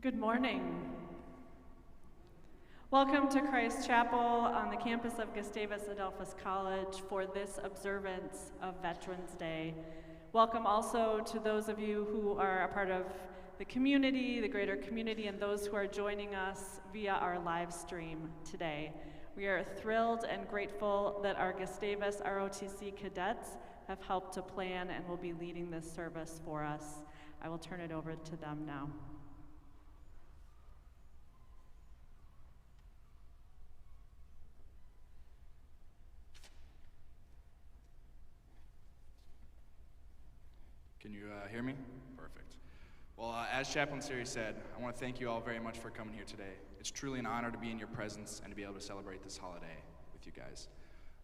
Good morning. Welcome to Christ Chapel on the campus of Gustavus Cadets College for this observance of Veterans Day. Welcome also to those of you who are a part of the community, the greater community, and those who are joining us via our live stream today. We are thrilled and grateful that our Gustavus ROTC cadets have helped to plan and will be leading this service for us. I will turn it over to them now. Can you hear me? Perfect. Well, as Chaplain Siri said, I want to thank you all very much for coming here today. It's truly an honor to be in your presence and to be able to celebrate this holiday with you guys.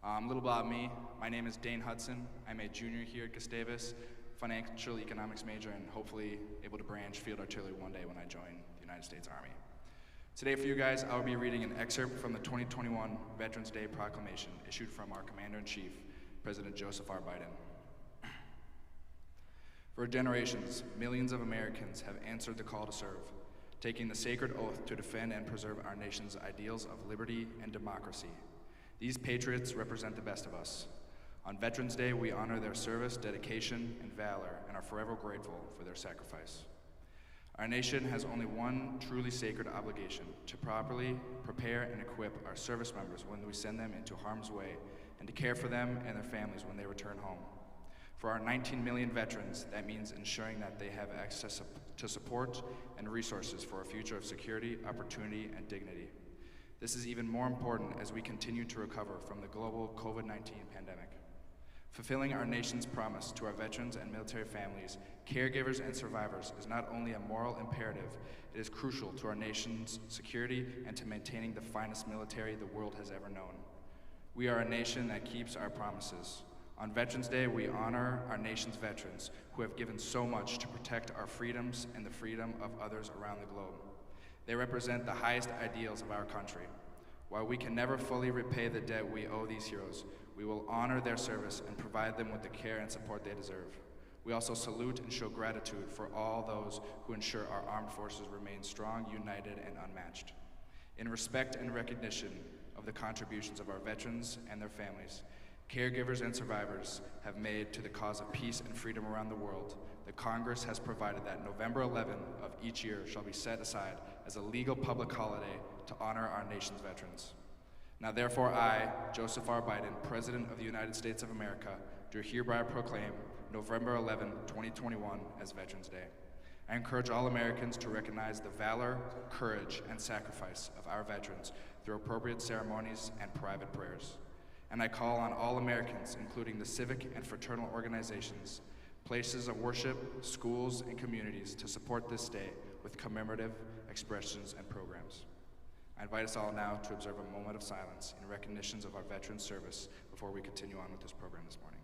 A little about me. My name is Dane Hudson. I'm a junior here at Gustavus, financial economics major, and hopefully able to branch field artillery one day when I join the United States Army. Today for you guys, I will be reading an excerpt from the 2021 Veterans Day Proclamation issued from our Commander-in-Chief, President Joseph R. Biden. For generations, millions of Americans have answered the call to serve, taking the sacred oath to defend and preserve our nation's ideals of liberty and democracy. These patriots represent the best of us. On Veterans Day, we honor their service, dedication, and valor, and are forever grateful for their sacrifice. Our nation has only one truly sacred obligation: to properly prepare and equip our service members when we send them into harm's way, and to care for them and their families when they return home. For our 19 million veterans, that means ensuring that they have access to support and resources for a future of security, opportunity, and dignity. This is even more important as we continue to recover from the global COVID-19 pandemic. Fulfilling our nation's promise to our veterans and military families, caregivers, and survivors is not only a moral imperative, it is crucial to our nation's security and to maintaining the finest military the world has ever known. We are a nation that keeps our promises. On Veterans Day, we honor our nation's veterans who have given so much to protect our freedoms and the freedom of others around the globe. They represent the highest ideals of our country. While we can never fully repay the debt we owe these heroes, we will honor their service and provide them with the care and support they deserve. We also salute and show gratitude for all those who ensure our armed forces remain strong, united, and unmatched. In respect and recognition of the contributions of our veterans and their families, caregivers and survivors have made to the cause of peace and freedom around the world, the Congress has provided that November 11 of each year shall be set aside as a legal public holiday to honor our nation's veterans. Now therefore I, Joseph R. Biden, President of the United States of America, do hereby proclaim November 11, 2021 as Veterans Day. I encourage all Americans to recognize the valor, courage, and sacrifice of our veterans through appropriate ceremonies and private prayers. And I call on all Americans, including the civic and fraternal organizations, places of worship, schools, and communities, to support this day with commemorative expressions and programs. I invite us all now to observe a moment of silence in recognition of our veterans' service before we continue on with this program this morning.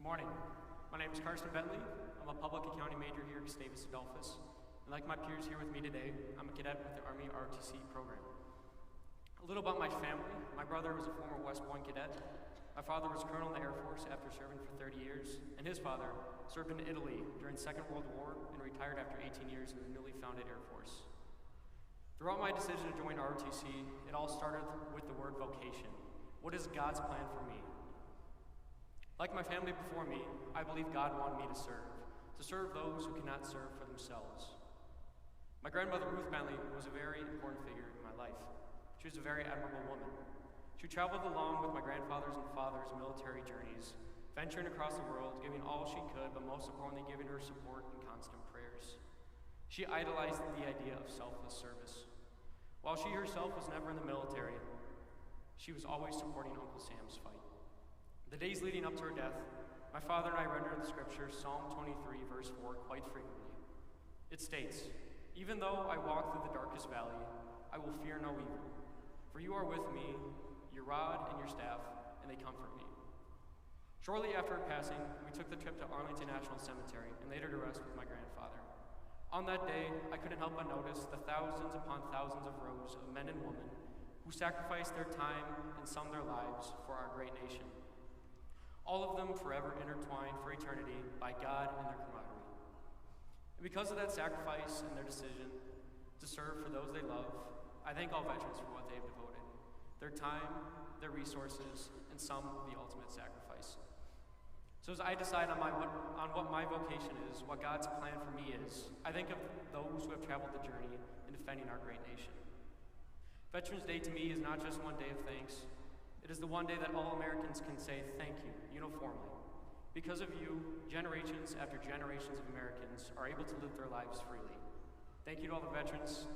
Good morning. My name is Carson Bentley. I'm a public accounting major here at Gustavus Cadets. And like my peers here with me today, I'm a cadet with the Army ROTC program. A little about my family. My brother was a former West Point cadet. My father was colonel in the Air Force after serving for 30 years, and his father served in Italy during the Second World War and retired after 18 years in the newly founded Air Force. Throughout my decision to join ROTC, it all started with the word vocation. What is God's plan for me? Like my family before me, I believe God wanted me to serve those who cannot serve for themselves. My grandmother, Ruth Bentley, was a very important figure in my life. She was a very admirable woman. She traveled along with my grandfather's and father's military journeys, venturing across the world, giving all she could, but most importantly, giving her support and constant prayers. She idolized the idea of selfless service. While she herself was never in the military, she was always supporting Uncle Sam's fight. The days leading up to her death, my father and I rendered the scripture Psalm 23, verse 4, quite frequently. It states, "Even though I walk through the darkest valley, I will fear no evil, for you are with me, your rod and your staff, and they comfort me." Shortly after her passing, we took the trip to Arlington National Cemetery and laid her to rest with my grandfather. On that day, I couldn't help but notice the thousands upon thousands of rows of men and women who sacrificed their time and some their lives for our great nation. All of them forever intertwined for eternity by God and their camaraderie. And because of that sacrifice and their decision to serve for those they love, I thank all veterans for what they have devoted, their time, their resources, and some the ultimate sacrifice. So as I decide on what my vocation is, what God's plan for me is, I think of those who have traveled the journey in defending our great nation. Veterans Day to me is not just one day of thanks. It is the one day that all Americans can say thank you uniformly. Because of you, generations after generations of Americans are able to live their lives freely. Thank you to all the veterans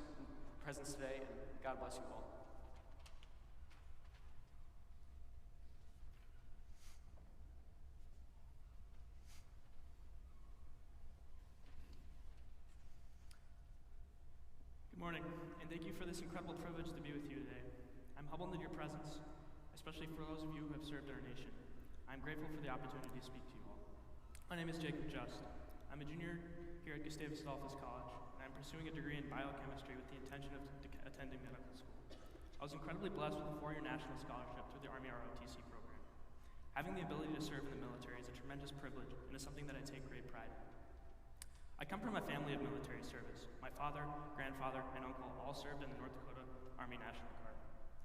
present today, and God bless you all. Good morning, and thank you for this incredible privilege to be with you today. I'm humbled in your presence, especially for those of you who have served our nation. I'm grateful for the opportunity to speak to you all. My name is Jacob Just. I'm a junior here at Gustavus College, and I'm pursuing a degree in biochemistry with the intention of attending medical school. I was incredibly blessed with a 4-year national scholarship through the Army ROTC program. Having the ability to serve in the military is a tremendous privilege and is something that I take great pride in. I come from a family of military service. My father, grandfather, and uncle all served in the North Dakota Army National Guard.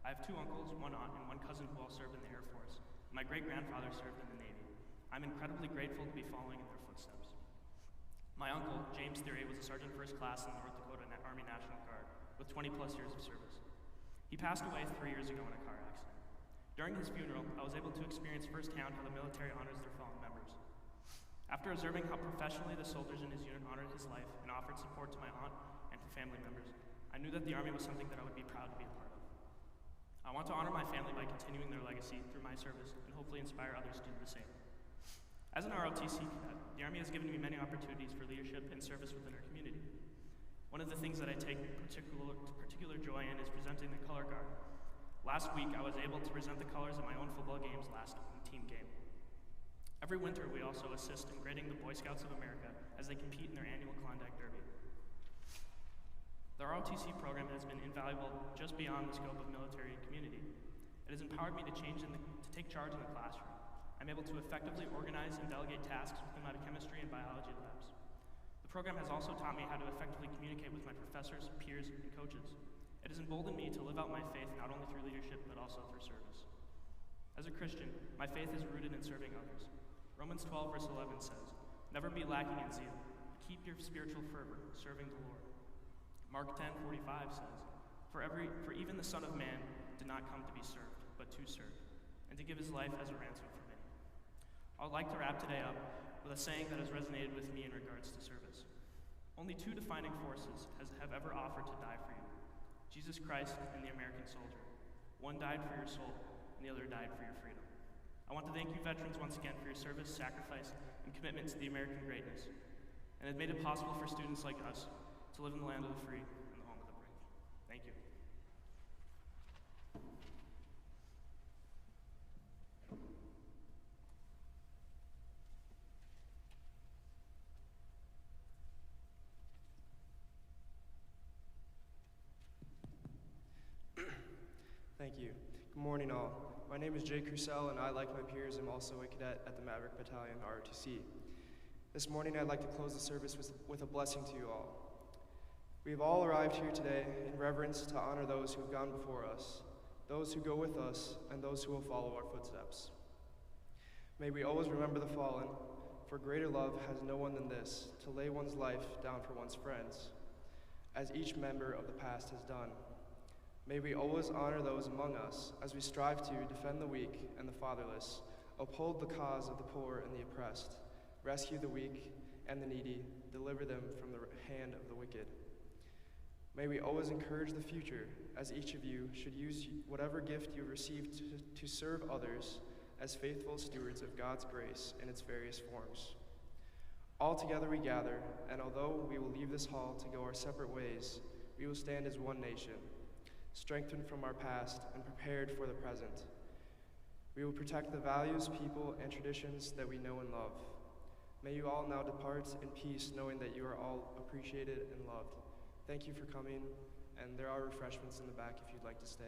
I have 2 uncles, 1 aunt, and 1 cousin who all served in the Air Force. My great-grandfather served in the Navy. I'm incredibly grateful to be following in their footsteps. My uncle, James Theory, was a sergeant first class in the North Dakota Army National Guard with 20-plus years of service. He passed away 3 years ago in a car accident. During his funeral, I was able to experience firsthand how the military honors their fallen members. After observing how professionally the soldiers in his unit honored his life and offered support to my aunt and to family members, I knew that the Army was something that I would be proud to be a part of. I want to honor my family by continuing their legacy through my service and hopefully inspire others to do the same. As an ROTC cadet, the Army has given me many opportunities for leadership and service within our community. One of the things that I take particular joy in is presenting the color guard. Last week, I was able to present the colors at my own football game's last team game. Every winter, we also assist in grading the Boy Scouts of America as they compete in their annual Klondike Derby. The ROTC program has been invaluable just beyond the scope of military and community. It has empowered me to take charge in the classroom. I'm able to effectively organize and delegate tasks within my chemistry and biology labs. The program has also taught me how to effectively communicate with my professors, peers, and coaches. It has emboldened me to live out my faith not only through leadership, but also through service. As a Christian, my faith is rooted in serving others. Romans 12, verse 11 says, "Never be lacking in zeal, but keep your spiritual fervor, serving the Lord." Mark 10:45 says, For even the Son of Man did not come to be served, but to serve, and to give his life as a ransom for many. I would like to wrap today up with a saying that has resonated with me in regards to service. Only 2 defining forces have ever offered to die for you, Jesus Christ and the American soldier. One died for your soul, and the other died for your freedom. I want to thank you veterans once again for your service, sacrifice, and commitment to the American greatness, and have made it possible for students like us to live in the land of the free and the home of the brave. Thank you. Thank you. Good morning, all. My name is Jay Crucell, and I, like my peers, am also a cadet at the Maverick Battalion, ROTC. This morning, I'd like to close the service with a blessing to you all. We have all arrived here today in reverence to honor those who have gone before us, those who go with us, and those who will follow our footsteps. May we always remember the fallen, for greater love has no one than this, to lay one's life down for one's friends, as each member of the past has done. May we always honor those among us as we strive to defend the weak and the fatherless, uphold the cause of the poor and the oppressed, rescue the weak and the needy, deliver them from the hand of the wicked. May we always encourage the future, as each of you should use whatever gift you have received to serve others as faithful stewards of God's grace in its various forms. All together we gather, and although we will leave this hall to go our separate ways, we will stand as one nation, strengthened from our past and prepared for the present. We will protect the values, people, and traditions that we know and love. May you all now depart in peace, knowing that you are all appreciated and loved. Thank you for coming, and there are refreshments in the back if you'd like to stay.